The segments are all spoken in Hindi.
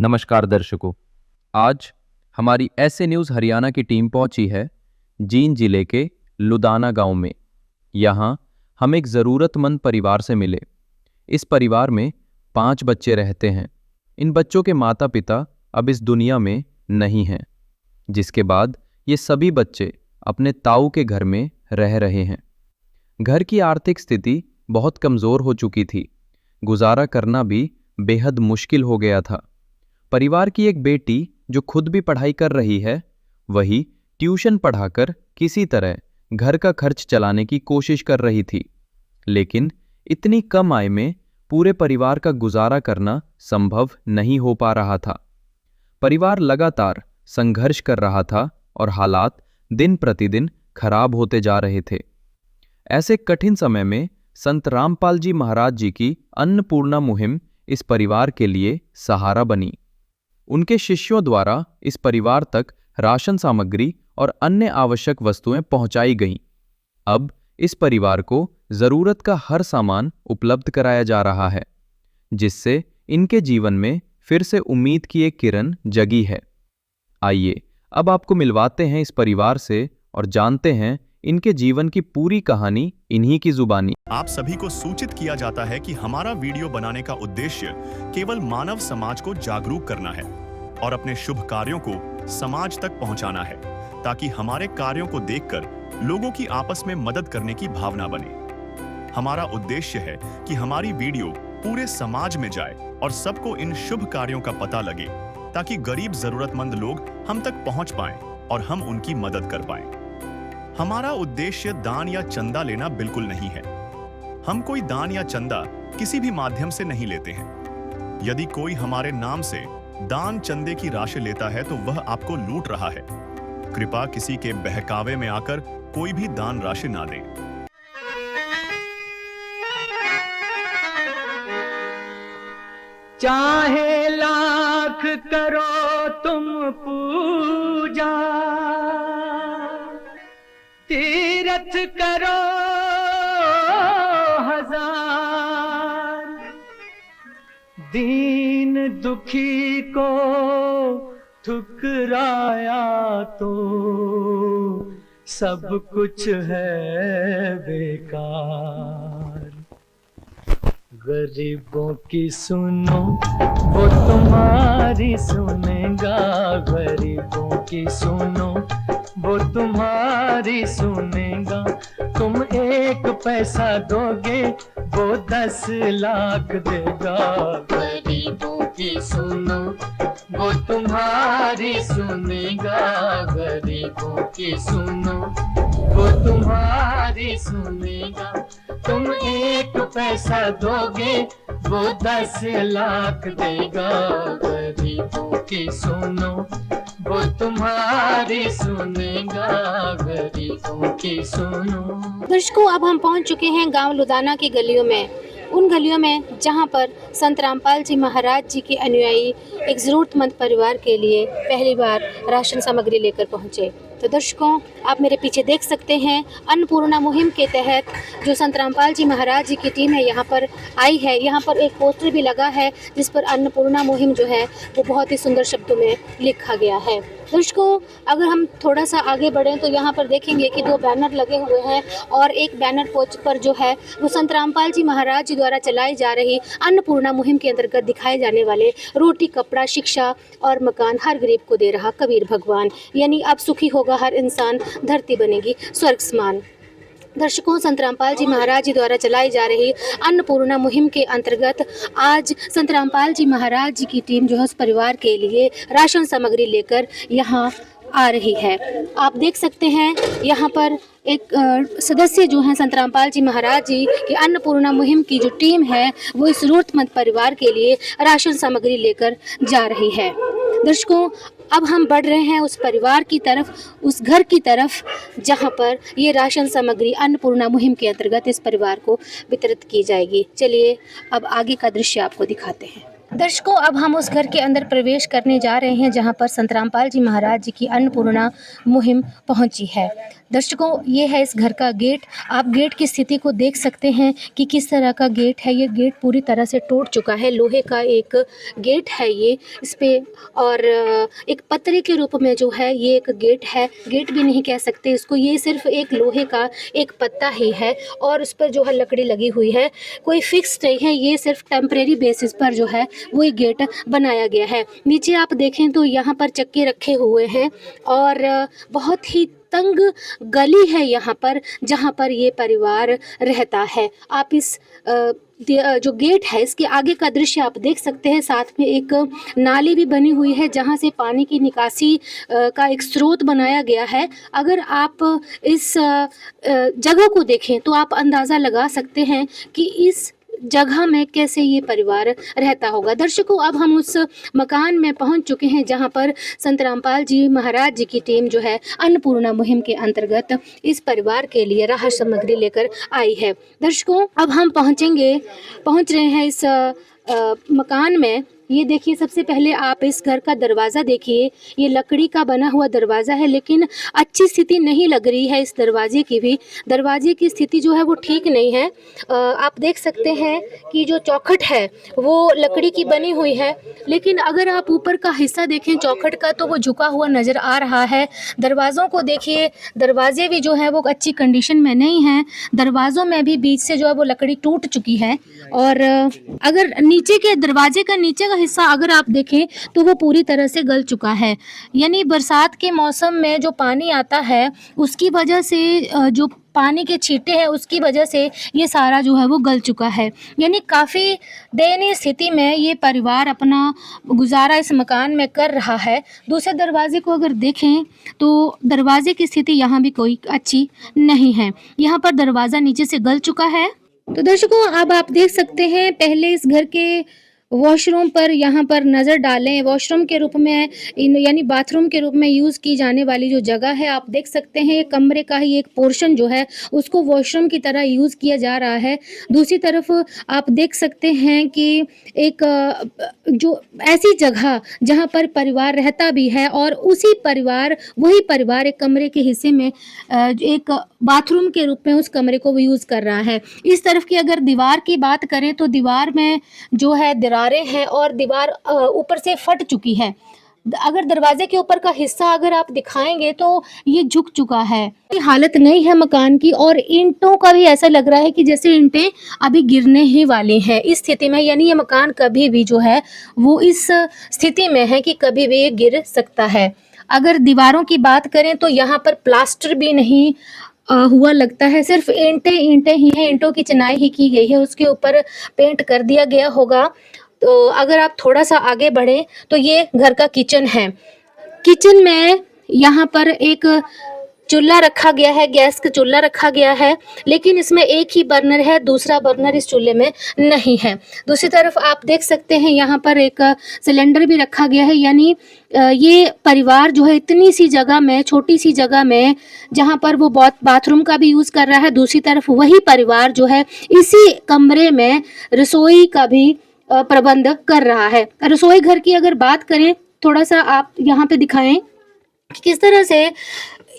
नमस्कार दर्शकों। आज हमारी ऐसे न्यूज़ हरियाणा की टीम पहुंची है जींद जिले के लुदाना गांव में। यहां हम एक ज़रूरतमंद परिवार से मिले। इस परिवार में 5 बच्चे रहते हैं। इन बच्चों के माता पिता अब इस दुनिया में नहीं हैं, जिसके बाद ये सभी बच्चे अपने ताऊ के घर में रह रहे हैं। घर की आर्थिक स्थिति बहुत कमज़ोर हो चुकी थी। गुजारा करना भी बेहद मुश्किल हो गया था। परिवार की एक बेटी जो खुद भी पढ़ाई कर रही है, वही ट्यूशन पढ़ाकर किसी तरह घर का खर्च चलाने की कोशिश कर रही थी। लेकिन इतनी कम आय में पूरे परिवार का गुजारा करना संभव नहीं हो पा रहा था। परिवार लगातार संघर्ष कर रहा था और हालात दिन प्रतिदिन खराब होते जा रहे थे। ऐसे कठिन समय में संत रामपाल जी महाराज जी की अन्नपूर्णा मुहिम इस परिवार के लिए सहारा बनी। उनके शिष्यों द्वारा इस परिवार तक राशन सामग्री और अन्य आवश्यक वस्तुएं पहुंचाई गईं। अब इस परिवार को जरूरत का हर सामान उपलब्ध कराया जा रहा है, जिससे इनके जीवन में फिर से उम्मीद की एक किरण जगी है। आइए अब आपको मिलवाते हैं इस परिवार से और जानते हैं इनके जीवन की पूरी कहानी इन्हीं की जुबानी। आप सभी को सूचित किया जाता है कि हमारा वीडियो बनाने का उद्देश्य केवल मानव समाज को जागरूक करना है और अपने शुभ कार्यों को समाज तक पहुंचाना है, ताकि हमारे कार्यों को देखकर लोगों की आपस में मदद करने की भावना बने। हमारा उद्देश्य है कि हमारी वीडियो पूरे समाज में जाए और सबको इन शुभ कार्यों का पता लगे, ताकि गरीब जरूरतमंद लोग हम तक पहुंच पाएं और हम उनकी मदद कर पाएं। हमारा उद्देश्य दान या चंदा लेना बिल्कुल नहीं है। हम कोई दान या चंदा किसी भी माध्यम से नहीं लेते हैं। यदि कोई हमारे नाम से दान चंदे की राशि लेता है तो वह आपको लूट रहा है। कृपया किसी के बहकावे में आकर कोई भी दान राशि ना दें। चाहे लाख करो तुम पूजा, तीरथ करो हजार, दीन दुखी को ठुकराया तो सब कुछ है बेकार। गरीबों की सुनो वो तुम्हारी सुनेगा, गरीबों की सुनो वो तुम्हारी सुनेगा। तुम 1 पैसा दोगे वो 10 लाख देगा। गरीबों की सुनो वो तुम्हारी सुनेगा, गरीबों की सुनो वो तुम्हारी सुनेगा। तुम 1 पैसा दोगे वो 10 लाख देगा। गरीबों की सुनो वो तुम्हारी सुनेगा, गरीबों की सुनो। दर्शकों, अब हम पहुंच चुके हैं गांव लुदाना की गलियों में, उन गलियों में जहां पर संत रामपाल जी महाराज जी के अनुयायी एक ज़रूरतमंद परिवार के लिए पहली बार राशन सामग्री लेकर पहुंचे। तो दर्शकों, आप मेरे पीछे देख सकते हैं, अन्नपूर्णा मुहिम के तहत जो संत रामपाल जी महाराज जी की टीम है यहाँ पर आई है। यहाँ पर एक पोस्टर भी लगा है जिस पर अन्नपूर्णा मुहिम जो है वो बहुत ही सुंदर शब्दों में लिखा गया है। दर्शकों, अगर हम थोड़ा सा आगे बढ़ें तो यहाँ पर देखेंगे कि 2 बैनर लगे हुए हैं और एक बैनर पर जो है वो संत रामपाल जी महाराज जी द्वारा चलाई जा रही अन्नपूर्णा मुहिम के अंतर्गत दिखाए जाने वाले रोटी, कपड़ा, शिक्षा और मकान हर गरीब को दे रहा कबीर भगवान, यानी अब सुखी होगा हर इंसान, धरती बनेगी स्वर्ग समान। दर्शकों, संत रामपाल जी महाराज जी द्वारा चलाई जा रही अन्नपूर्णा मुहिम के अंतर्गत आज संत रामपाल जी महाराज जी की टीम जो है उस परिवार के लिए राशन सामग्री लेकर यहाँ आ रही है। आप देख सकते हैं यहाँ पर एक सदस्य जो हैं संत रामपाल जी महाराज जी की अन्नपूर्णा मुहिम की जो टीम है वो इस जरूरतमंद परिवार के लिए राशन सामग्री लेकर जा रही है। दर्शकों, अब हम बढ़ रहे हैं उस परिवार की तरफ, उस घर की तरफ जहां पर ये राशन सामग्री अन्नपूर्णा मुहिम के अंतर्गत इस परिवार को वितरित की जाएगी। चलिए अब आगे का दृश्य आपको दिखाते हैं। दर्शकों, अब हम उस घर के अंदर प्रवेश करने जा रहे हैं जहां पर संत रामपाल जी महाराज जी की अन्नपूर्णा मुहिम पहुंची है। दर्शकों, ये है इस घर का गेट। आप गेट की स्थिति को देख सकते हैं कि किस तरह का गेट है। ये गेट पूरी तरह से टूट चुका है। लोहे का एक गेट है ये इस पे, और एक पतरे के रूप में जो है ये एक गेट है। गेट भी नहीं कह सकते इसको, ये सिर्फ एक लोहे का एक पत्ता ही है और उस पर जो है लकड़ी लगी हुई है। कोई फिक्स नहीं है, ये सिर्फ टेम्परेरी बेसिस पर जो है वो एक गेट बनाया गया है। नीचे आप देखें तो यहाँ पर चक्के रखे हुए हैं और बहुत ही तंग गली है यहाँ पर जहाँ पर ये परिवार रहता है। आप इस जो गेट है इसके आगे का दृश्य आप देख सकते हैं। साथ में एक नाली भी बनी हुई है जहाँ से पानी की निकासी का एक स्रोत बनाया गया है। अगर आप इस जगह को देखें तो आप अंदाज़ा लगा सकते हैं कि इस जगह में कैसे ये परिवार रहता होगा। दर्शकों, अब हम उस मकान में पहुंच चुके हैं जहां पर संत रामपाल जी महाराज जी की टीम जो है अन्नपूर्णा मुहिम के अंतर्गत इस परिवार के लिए राहत सामग्री लेकर आई है। दर्शकों, अब हम पहुंच रहे हैं इस मकान में। ये देखिए, सबसे पहले आप इस घर का दरवाज़ा देखिए। ये लकड़ी का बना हुआ दरवाज़ा है, लेकिन अच्छी स्थिति नहीं लग रही है इस दरवाजे की भी। दरवाजे की स्थिति जो है वो ठीक नहीं है। आप देख सकते हैं कि जो चौखट है वो लकड़ी की बनी हुई है, लेकिन अगर आप ऊपर का हिस्सा देखें चौखट का तो वो झुका हुआ नज़र आ रहा है। दरवाज़ों को देखिए, दरवाजे भी जो है वो अच्छी कंडीशन में नहीं हैं। दरवाज़ों में भी बीच से जो है वो लकड़ी टूट चुकी है। और अगर नीचे के दरवाजे का नीचे का हिस्सा अगर आप देखें तो वो पूरी तरह से गल चुका है। यानी बरसात के मौसम में जो पानी आता है उसकी वजह से जो पानी के छींटे हैं उसकी वजह से ये सारा जो है वो गल चुका है। यानी काफ़ी दयनीय स्थिति में ये परिवार अपना गुजारा इस मकान में कर रहा है। दूसरे दरवाजे को अगर देखें तो दरवाजे की स्थिति यहाँ भी कोई अच्छी नहीं है। यहाँ पर दरवाज़ा नीचे से गल चुका है। तो दर्शकों, अब आप देख सकते हैं, पहले इस घर के वॉशरूम पर यहाँ पर नज़र डालें। वॉशरूम के रूप में यानी बाथरूम के रूप में यूज़ की जाने वाली जो जगह है आप देख सकते हैं, ये कमरे का ही एक पोर्शन जो है उसको वॉशरूम की तरह यूज़ किया जा रहा है। दूसरी तरफ आप देख सकते हैं कि एक जो ऐसी जगह जहाँ पर परिवार रहता भी है और वही परिवार एक कमरे के हिस्से में एक बाथरूम के रूप में उस कमरे को वो यूज़ कर रहा है। इस तरफ की अगर दीवार की बात करें तो दीवार में जो है दरारें हैं और दीवार ऊपर से फट चुकी है। अगर दरवाजे के ऊपर का हिस्सा अगर आप दिखाएंगे तो ये झुक चुका है। हालत नहीं है मकान की, और ईंटों का भी ऐसा लग रहा है कि जैसे ईंटें अभी गिरने ही वाली हैं इस स्थिति में। यानी ये मकान कभी भी जो है वो इस स्थिति में है कि कभी भी ये गिर सकता है। अगर दीवारों की बात करें तो यहाँ पर प्लास्टर भी नहीं हुआ लगता है, सिर्फ ईंटें ही हैं। ईंटों की चिनाई ही की गई है, उसके ऊपर पेंट कर दिया गया होगा। तो अगर आप थोड़ा सा आगे बढ़ें तो ये घर का किचन है। किचन में यहाँ पर एक चूल्हा रखा गया है, गैस का चूल्हा रखा गया है, लेकिन इसमें एक ही बर्नर है, दूसरा बर्नर इस चूल्हे में नहीं है। दूसरी तरफ आप देख सकते हैं यहाँ पर एक सिलेंडर भी रखा गया है। यानी ये परिवार जो है इतनी सी जगह में, छोटी सी जगह में, जहाँ पर वो बाथरूम का भी यूज़ कर रहा है, दूसरी तरफ वही परिवार जो है इसी कमरे में रसोई का भी प्रबंध कर रहा है। रसोई घर की अगर बात करें, थोड़ा सा आप यहाँ पे दिखाएं कि किस तरह से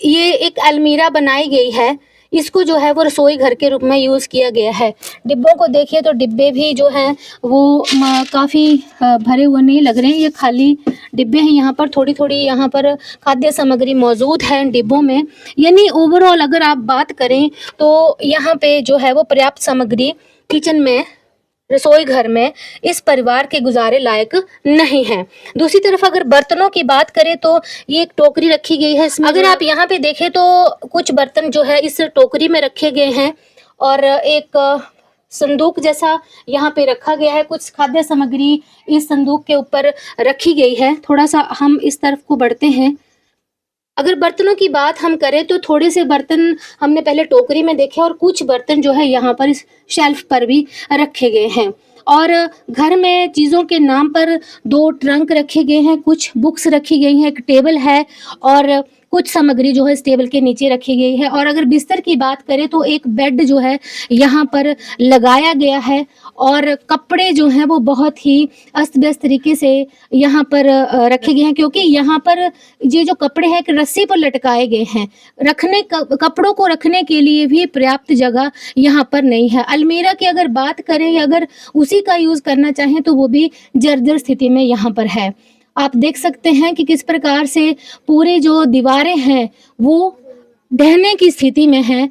ये एक अलमीरा बनाई गई है। इसको जो है वो रसोई घर के रूप में यूज़ किया गया है। डिब्बों को देखिए तो डिब्बे भी जो हैं वो काफ़ी भरे हुए नहीं लग रहे हैं, ये खाली डिब्बे हैं। यहाँ पर थोड़ी थोड़ी यहाँ पर खाद्य सामग्री मौजूद है इन डिब्बों में। यानी ओवरऑल अगर आप बात करें तो यहाँ पे जो है वो पर्याप्त सामग्री किचन में, रसोई घर में इस परिवार के गुजारे लायक नहीं है। दूसरी तरफ अगर बर्तनों की बात करें तो ये एक टोकरी रखी गई है। अगर आप यहाँ पे देखें तो कुछ बर्तन जो है इस टोकरी में रखे गए हैं और एक संदूक जैसा यहाँ पे रखा गया है। कुछ खाद्य सामग्री इस संदूक के ऊपर रखी गई है। थोड़ा सा हम इस तरफ को बढ़ते हैं। अगर बर्तनों की बात हम करें तो थोड़े से बर्तन हमने पहले टोकरी में देखे और कुछ बर्तन जो है यहाँ पर इस शेल्फ पर भी रखे गए हैं। और घर में चीज़ों के नाम पर 2 ट्रंक रखे गए हैं, कुछ बुक्स रखी गई हैं, एक टेबल है और कुछ सामग्री जो है इस टेबल के नीचे रखी गई है। और अगर बिस्तर की बात करें तो एक बेड जो है यहाँ पर लगाया गया है और कपड़े जो हैं वो बहुत ही अस्त-व्यस्त तरीके से यहाँ पर रखे गए हैं, क्योंकि यहाँ पर ये जो कपड़े हैं एक रस्सी पर लटकाए गए हैं। कपड़ों को रखने के लिए भी पर्याप्त जगह यहाँ पर नहीं है। अलमीरा की अगर बात करें या अगर उसी का यूज़ करना चाहें तो वो भी जर्जर स्थिति में यहाँ पर है। आप देख सकते हैं कि किस प्रकार से पूरी जो दीवारें हैं वो ढहने की स्थिति में हैं।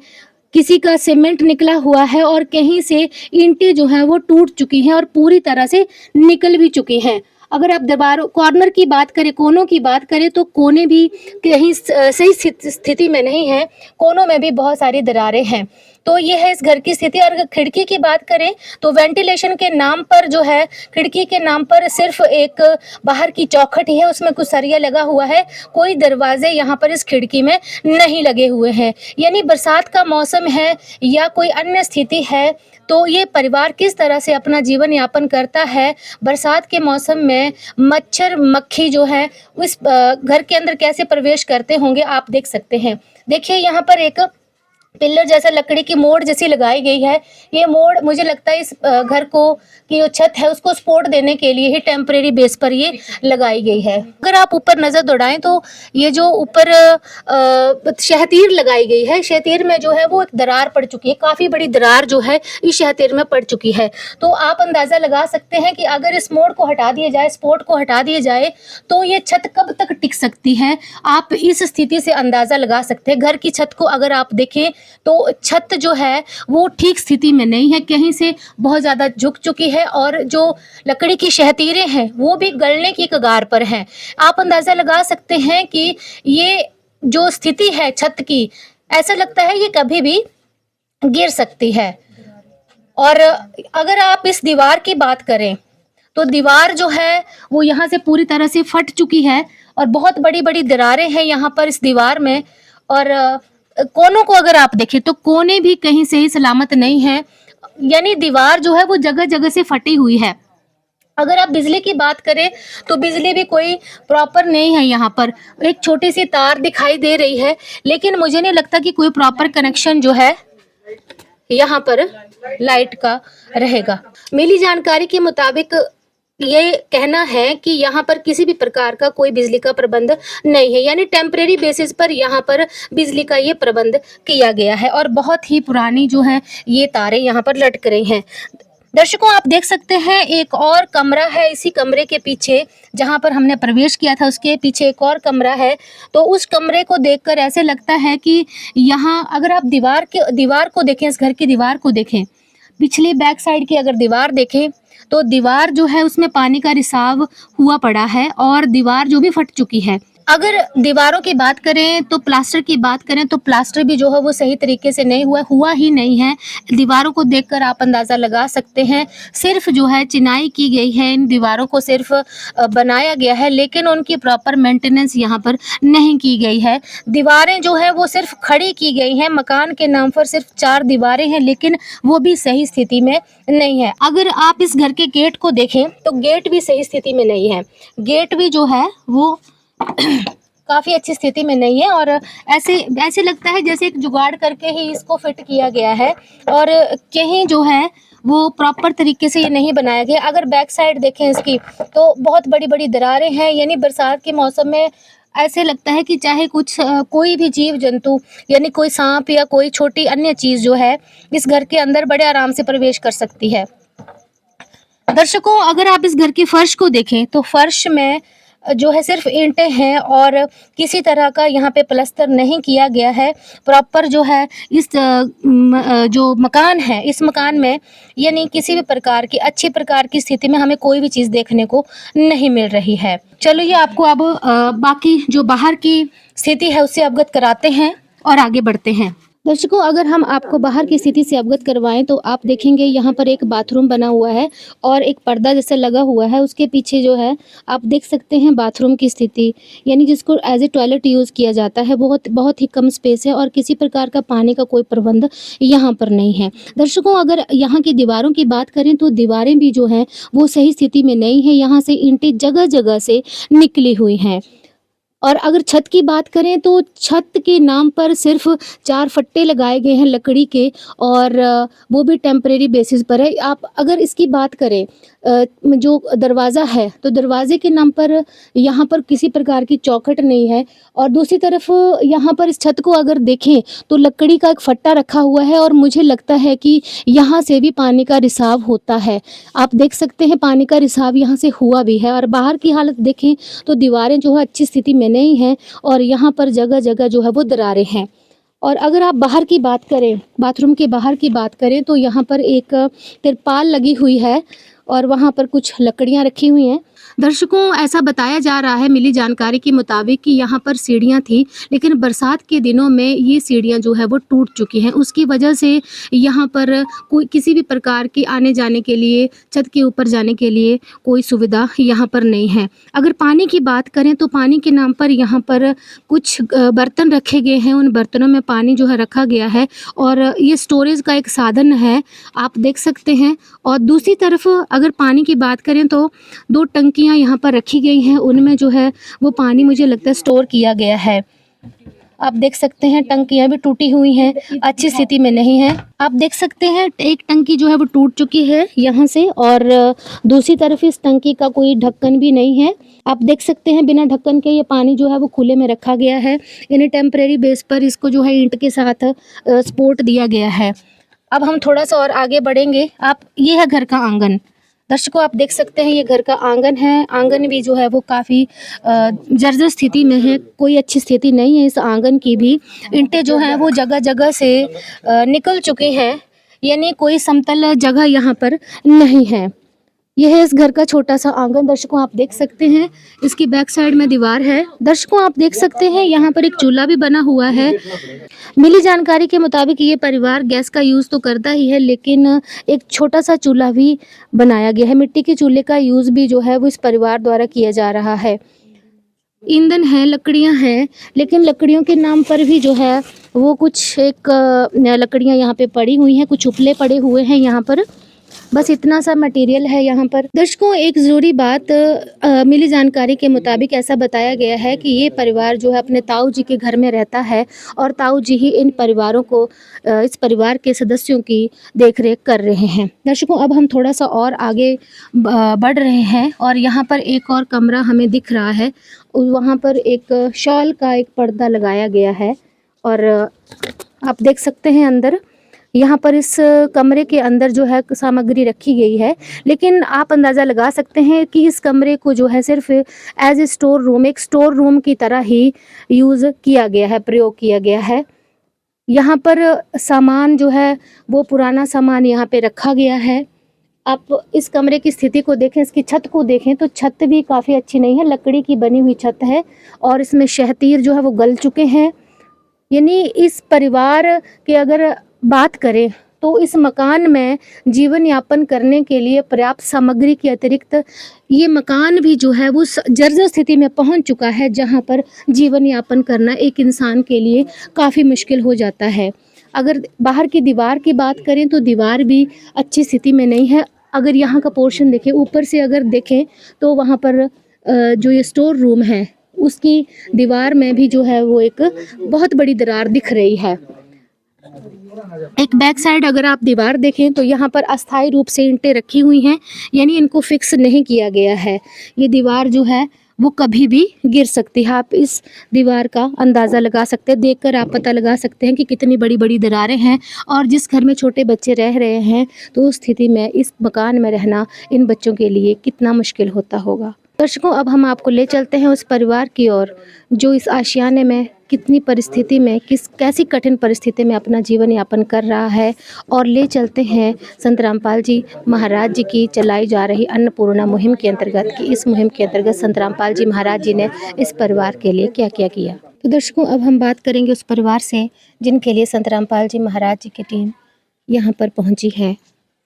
किसी का सीमेंट निकला हुआ है और कहीं से ईंटें जो हैं वो टूट चुकी हैं और पूरी तरह से निकल भी चुकी हैं। अगर आप दीवारों कॉर्नर की बात करें, कोनों की बात करें तो कोने भी कहीं सही स्थिति में नहीं है, कोनों में भी बहुत सारी दरारें हैं। तो ये है इस घर की स्थिति। और अगर खिड़की की बात करें तो वेंटिलेशन के नाम पर जो है, खिड़की के नाम पर सिर्फ एक बाहर की चौखट ही है, उसमें कुछ सरिया लगा हुआ है, कोई दरवाजे यहाँ पर इस खिड़की में नहीं लगे हुए हैं। यानी बरसात का मौसम है या कोई अन्य स्थिति है तो ये परिवार किस तरह से अपना जीवन यापन करता है, बरसात के मौसम में मच्छर मक्खी जो है इस घर के अंदर कैसे प्रवेश करते होंगे आप देख सकते हैं। देखिए यहाँ पर एक पिलर जैसा लकड़ी की मोड़ जैसी लगाई गई है। ये मोड़ मुझे लगता है इस घर को की जो छत है उसको सपोर्ट देने के लिए ही टेम्परेरी बेस पर ये लगाई गई है। अगर आप ऊपर नज़र दौड़ाएं तो ये जो ऊपर शहतीर लगाई गई है, शहतीर में जो है वो एक दरार पड़ चुकी है, काफ़ी बड़ी दरार जो है इस शहतीर में पड़ चुकी है। तो आप अंदाज़ा लगा सकते हैं कि अगर इस मोड़ को हटा दिया जाए, सपोर्ट को हटा दिया जाए तो ये छत कब तक टिक सकती है, आप इस स्थिति से अंदाज़ा लगा सकते हैं। घर की छत को अगर आप देखें तो छत जो है वो ठीक स्थिति में नहीं है, कहीं से बहुत ज़्यादा झुक चुकी है और जो लकड़ी की शहतीरें हैं वो भी गलने की कगार पर हैं। आप अंदाज़ा लगा सकते हैं कि ये जो स्थिति है छत की, ऐसा लगता है ये कभी भी गिर सकती है। और अगर आप इस दीवार की बात करें तो दीवार जो है वो यहाँ से पूरी तरह से फट चुकी है और बहुत बड़ी बड़ी दरारें हैं यहाँ पर इस दीवार में। और कोनों को अगर आप देखें तो कोने भी कहीं से ही सलामत नहीं है, यानी दीवार जो है वो जगह जगह से फटी हुई है। अगर आप बिजली की बात करें तो बिजली भी कोई प्रॉपर नहीं है। यहाँ पर एक छोटी सी तार दिखाई दे रही है, लेकिन मुझे नहीं लगता कि कोई प्रॉपर कनेक्शन जो है यहाँ पर लाइट का रहेगा। मिली जानकारी के मुताबिक ये कहना है कि यहाँ पर किसी भी प्रकार का कोई बिजली का प्रबंध नहीं है, यानी टेम्परेरी बेसिस पर यहाँ पर बिजली का ये प्रबंध किया गया है और बहुत ही पुरानी जो है ये तारें यहाँ पर लटक रही हैं। दर्शकों आप देख सकते हैं एक और कमरा है, इसी कमरे के पीछे जहाँ पर हमने प्रवेश किया था उसके पीछे एक और कमरा है। तो उस कमरे को देखकर ऐसे लगता है कि यहाँ अगर आप दीवार को देखें, इस घर की दीवार को देखें, पिछली बैक साइड की अगर दीवार देखें तो दीवार जो है उसमें पानी का रिसाव हुआ पड़ा है और दीवार जो भी फट चुकी है। अगर दीवारों की बात करें तो प्लास्टर की बात करें तो प्लास्टर भी जो है वो सही तरीके से नहीं हुआ ही नहीं है। दीवारों को देखकर आप अंदाज़ा लगा सकते हैं, सिर्फ जो है चिनाई की गई है, इन दीवारों को सिर्फ बनाया गया है, लेकिन उनकी प्रॉपर मेंटेनेंस यहाँ पर नहीं की गई है। दीवारें जो है वो सिर्फ खड़ी की गई हैं, मकान के नाम पर सिर्फ 4 दीवारें हैं, लेकिन वो भी सही स्थिति में नहीं है। अगर आप इस घर के गेट को देखें तो गेट भी सही स्थिति में नहीं है, गेट भी जो है वो काफ़ी अच्छी स्थिति में नहीं है और ऐसे लगता है जैसे एक जुगाड़ करके ही इसको फिट किया गया है और कहीं जो है वो प्रॉपर तरीके से ये नहीं बनाया गया। अगर बैक साइड देखें इसकी तो बहुत बड़ी बड़ी दरारें हैं, यानी बरसात के मौसम में ऐसे लगता है कि चाहे कोई भी जीव जंतु यानी कोई सांप या कोई छोटी अन्य चीज़ जो है इस घर के अंदर बड़े आराम से प्रवेश कर सकती है। दर्शकों अगर आप इस घर की फर्श को देखें तो फर्श में जो है सिर्फ ईंटें हैं और किसी तरह का यहाँ पे प्लास्टर नहीं किया गया है। प्रॉपर जो है इस जो मकान है इस मकान में यानी किसी भी प्रकार की अच्छी प्रकार की स्थिति में हमें कोई भी चीज़ देखने को नहीं मिल रही है। चलो ये आपको अब बाकी जो बाहर की स्थिति है उससे अवगत कराते हैं और आगे बढ़ते हैं। दर्शकों अगर हम आपको बाहर की स्थिति से अवगत करवाएं तो आप देखेंगे यहाँ पर एक बाथरूम बना हुआ है और एक पर्दा जैसा लगा हुआ है, उसके पीछे जो है आप देख सकते हैं बाथरूम की स्थिति, यानी जिसको एज ए टॉयलेट यूज़ किया जाता है। बहुत ही कम स्पेस है और किसी प्रकार का पानी का कोई प्रबंध यहाँ पर नहीं है। दर्शकों अगर यहाँ की दीवारों की बात करें तो दीवारें भी जो हैं वो सही स्थिति में नहीं है, यहाँ से ईंटें जगह जगह से निकली हुई हैं और अगर छत की बात करें तो छत के नाम पर सिर्फ 4 फट्टे लगाए गए हैं लकड़ी के, और वो भी टेम्परेरी बेसिस पर है। आप अगर इसकी बात करें जो दरवाज़ा है, तो दरवाज़े के नाम पर यहाँ पर किसी प्रकार की चौखट नहीं है। और दूसरी तरफ यहाँ पर इस छत को अगर देखें तो लकड़ी का एक फट्टा रखा हुआ है, और मुझे लगता है कि यहाँ से भी पानी का रिसाव होता है। आप देख सकते हैं पानी का रिसाव यहाँ से हुआ भी है। और बाहर की हालत देखें तो दीवारें जो है अच्छी स्थिति में नहीं हैं, और यहाँ पर जगह जगह जो है वो दरारें हैं। और अगर आप बाहर की बात करें, बाथरूम के बाहर की बात करें, तो यहाँ पर एक तिरपाल लगी हुई है और वहाँ पर कुछ लकड़ियाँ रखी हुई हैं। दर्शकों, ऐसा बताया जा रहा है मिली जानकारी के मुताबिक कि यहाँ पर सीढ़ियाँ थी, लेकिन बरसात के दिनों में ये सीढ़ियाँ जो है वो टूट चुकी हैं। उसकी वजह से यहाँ पर कोई किसी भी प्रकार की आने जाने के लिए, छत के ऊपर जाने के लिए कोई सुविधा यहाँ पर नहीं है। अगर पानी की बात करें तो पानी के नाम पर यहाँ पर कुछ बर्तन रखे गए हैं, उन बर्तनों में पानी जो है रखा गया है, और ये स्टोरेज का एक साधन है, आप देख सकते हैं। और दूसरी तरफ अगर पानी की बात करें तो 2 टंकियाँ यहाँ पर रखी गई हैं, उनमें जो है वो पानी मुझे लगता है स्टोर किया गया है। आप देख सकते हैं टंकियाँ भी टूटी हुई हैं, अच्छी स्थिति में नहीं है। आप देख सकते हैं एक टंकी जो है वो टूट चुकी है यहाँ से, और दूसरी तरफ इस टंकी का कोई ढक्कन भी नहीं है। आप देख सकते हैं बिना ढक्कन के ये पानी जो है वो खुले में रखा गया है। इन्हें टेम्परेरी बेस पर इसको जो है ईंट के साथ सपोर्ट दिया गया है। अब हम थोड़ा सा और आगे बढ़ेंगे। ये है घर का आंगन। दर्शकों, आप देख सकते हैं ये घर का आंगन है। आंगन भी जो है वो काफ़ी जर्जर स्थिति में है, कोई अच्छी स्थिति नहीं है इस आंगन की भी। ईंटें जो हैं वो जगह जगह से निकल चुकी हैं, यानी कोई समतल जगह यहाँ पर नहीं है। यह है इस घर का छोटा सा आंगन। दर्शकों, आप देख सकते हैं इसकी बैक साइड में दीवार है। दर्शकों, आप देख सकते हैं यहाँ पर एक चूल्हा भी बना हुआ है। मिली जानकारी के मुताबिक ये परिवार गैस का यूज़ तो करता ही है, लेकिन एक छोटा सा चूल्हा भी बनाया गया है। मिट्टी के चूल्हे का यूज़ भी जो है वो इस परिवार द्वारा किया जा रहा है। ईंधन है, लकड़ियाँ हैं, लेकिन लकड़ियों के नाम पर भी जो है वो कुछ एक लकड़ियाँ यहाँ पे पड़ी हुई हैं, कुछ उपले पड़े हुए हैं यहाँ पर। बस इतना सा मटेरियल है यहाँ पर। दर्शकों, एक ज़रूरी बात मिली जानकारी के मुताबिक ऐसा बताया गया है कि ये परिवार जो है अपने ताऊ जी के घर में रहता है, और ताऊ जी ही इन परिवारों को, इस परिवार के सदस्यों की देखरेख कर रहे हैं। दर्शकों, अब हम थोड़ा सा और आगे बढ़ रहे हैं, और यहाँ पर एक और कमरा हमें दिख रहा है। वहाँ पर एक शॉल का एक पर्दा लगाया गया है, और आप देख सकते हैं अंदर यहाँ पर इस कमरे के अंदर जो है सामग्री रखी गई है, लेकिन आप अंदाज़ा लगा सकते हैं कि इस कमरे को जो है सिर्फ एज ए स्टोर रूम, एक स्टोर रूम की तरह ही यूज़ किया गया है, प्रयोग किया गया है। यहाँ पर सामान जो है वो पुराना सामान यहाँ पे रखा गया है। आप इस कमरे की स्थिति को देखें, इसकी छत को देखें तो छत भी काफ़ी अच्छी नहीं है, लकड़ी की बनी हुई छत है, और इसमें शहतीर जो है वो गल चुके हैं। यानी इस परिवार के अगर बात करें तो इस मकान में जीवन यापन करने के लिए पर्याप्त सामग्री के अतिरिक्त ये मकान भी जो है वो जर्जर स्थिति में पहुंच चुका है, जहां पर जीवन यापन करना एक इंसान के लिए काफ़ी मुश्किल हो जाता है। अगर बाहर की दीवार की बात करें तो दीवार भी अच्छी स्थिति में नहीं है। अगर यहाँ का पोर्शन देखें, ऊपर से अगर देखें तो वहाँ पर जो ये स्टोर रूम है उसकी दीवार में भी जो है वो एक बहुत बड़ी दरार दिख रही है। एक बैक साइड अगर आप दीवार देखें तो यहाँ पर अस्थायी रूप से ईंटें रखी हुई हैं, यानी इनको फिक्स नहीं किया गया है। ये दीवार जो है वो कभी भी गिर सकती है। आप इस दीवार का अंदाज़ा लगा सकते हैं, देखकर आप पता लगा सकते हैं कि कितनी बड़ी बड़ी दरारें हैं, और जिस घर में छोटे बच्चे रह रहे हैं तो उस स्थिति में इस मकान में रहना इन बच्चों के लिए कितना मुश्किल होता होगा। दर्शकों, अब हम आपको ले चलते हैं उस परिवार की ओर जो इस आशियाने में कितनी परिस्थिति में, कैसी कठिन परिस्थिति में अपना जीवन यापन कर रहा है, और ले चलते हैं संत रामपाल जी महाराज जी की चलाई जा रही अन्नपूर्णा मुहिम के अंतर्गत कि इस मुहिम के अंतर्गत संत रामपाल जी महाराज जी ने इस परिवार के लिए क्या क्या किया। तो दर्शकों, अब हम बात करेंगे उस परिवार से जिनके लिए संत रामपाल जी महाराज जी की टीम यहाँ पर पहुँची है,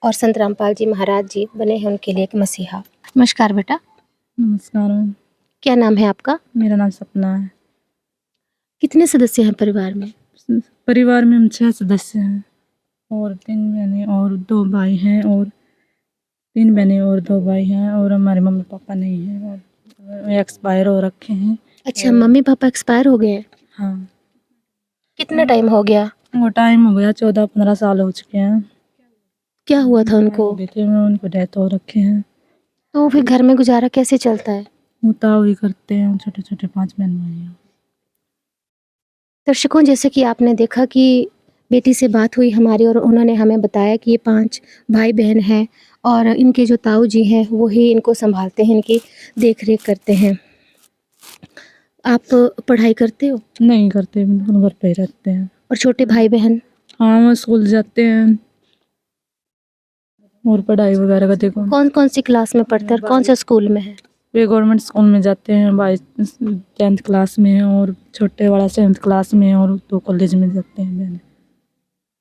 और संत रामपाल जी महाराज जी बने हैं उनके लिए एक मसीहा। नमस्कार बेटा। नमस्कार। क्या नाम है आपका? मेरा नाम सपना है। कितने सदस्य हैं परिवार में? परिवार में हम 6 सदस्य हैं, और 3 बहनें और 2 भाई हैं, और 3 बहनें और 2 भाई हैं, और हमारे मम्मी पापा नहीं हैं और एक्सपायर हो रखे हैं। अच्छा, मम्मी पापा एक्सपायर हो गए हैं? हाँ, कितना टाइम हो गया? वो टाइम हो गया 14-15 साल हो चुके हैं। क्या हुआ था उनको? बेटे में उनको डेथ हो रखे हैं। तो फिर घर में गुजारा कैसे चलता है? वो ताऊ ही करते हैं, छोटे छोटे 5 बहन भाई हैं। दर्शकों, जैसे कि आपने देखा कि बेटी से बात हुई हमारी और उन्होंने हमें बताया कि ये 5 भाई बहन हैं और इनके जो ताऊ जी हैं वो ही इनको संभालते हैं, इनकी देख रेख करते हैं। आप पढ़ाई करते हो? नहीं करते, बिल्कुल घर पे ही रहते हैं। और छोटे भाई बहन? हाँ, वो स्कूल जाते हैं और पढ़ाई वगैरह का देखो। कौन कौन सी क्लास में पढ़ते हैं और कौन सा स्कूल में है? वे गवर्नमेंट स्कूल में जाते हैं, भाई 10th क्लास में है और छोटे वाला 7th क्लास में है और 2 कॉलेज में जाते हैं बहन।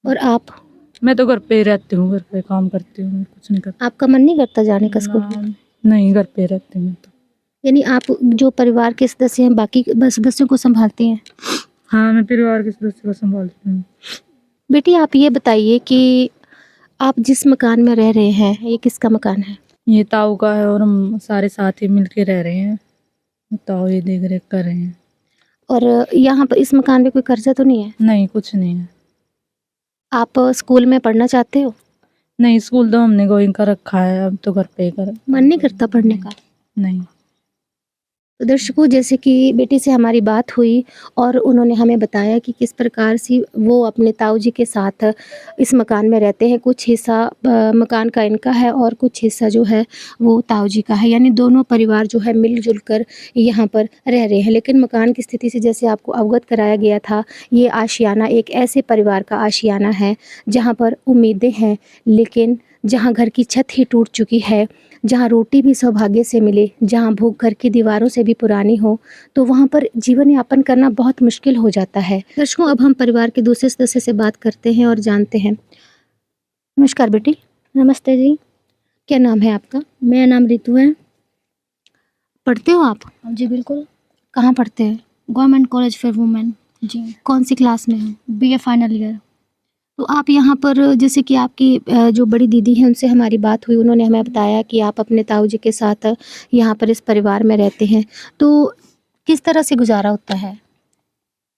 और आप? मैं तो घर पे ही रहती हूँ, घर पे काम करती हूँ, कुछ नहीं करती। आपका मन नहीं करता जाने का स्कूल? नहीं, घर पे रहती हूँ तो। यानी आप जो परिवार के सदस्य हैं बाकी सदस्यों को संभालती हैं? हाँ, मैं परिवार के सदस्य को संभालती हूँ। बेटी, आप ये बताइए कि आप जिस मकान में रह रहे हैं ये किसका मकान है? ये ताऊ का है और हम सारे साथ ही मिलके रह रहे हैं। ताऊ ही देख रेख कर रहे हैं। और यहाँ पर इस मकान में कोई कर्जा तो नहीं है? नहीं, कुछ नहीं है। आप स्कूल में पढ़ना चाहते हो? नहीं, स्कूल तो हमने गोइंग का रखा है, अब तो घर पे ही कर। मन नहीं करता पढ़ने का? नहीं। तो दर्शकों, जैसे कि बेटी से हमारी बात हुई और उन्होंने हमें बताया कि किस प्रकार से वो अपने ताऊ जी के साथ इस मकान में रहते हैं। कुछ हिस्सा मकान का इनका है और कुछ हिस्सा जो है वो ताऊ जी का है, यानी दोनों परिवार जो है मिलजुल कर यहाँ पर रह रहे हैं। लेकिन मकान की स्थिति से जैसे आपको अवगत कराया गया था, ये आशियाना एक ऐसे परिवार का आशियाना है जहाँ पर उम्मीदें हैं, लेकिन जहाँ घर की छत ही टूट चुकी है, जहाँ रोटी भी सौभाग्य से मिले, जहाँ भूख घर की दीवारों से भी पुरानी हो, तो वहाँ पर जीवन यापन करना बहुत मुश्किल हो जाता है। दर्शकों, अब हम परिवार के दूसरे सदस्य से बात करते हैं और जानते हैं। नमस्कार बेटी। नमस्ते जी। क्या नाम है आपका? मेरा नाम रितु है। पढ़ते हो आप? जी बिल्कुल। कहाँ पढ़ते हैं? Government college for women. जी। कौन सी क्लास में हो? BA final year. तो आप यहाँ पर, जैसे कि आपकी जो बड़ी दीदी हैं उनसे हमारी बात हुई, उन्होंने हमें बताया कि आप अपने ताऊ जी के साथ यहाँ पर इस परिवार में रहते हैं, तो किस तरह से गुजारा होता है?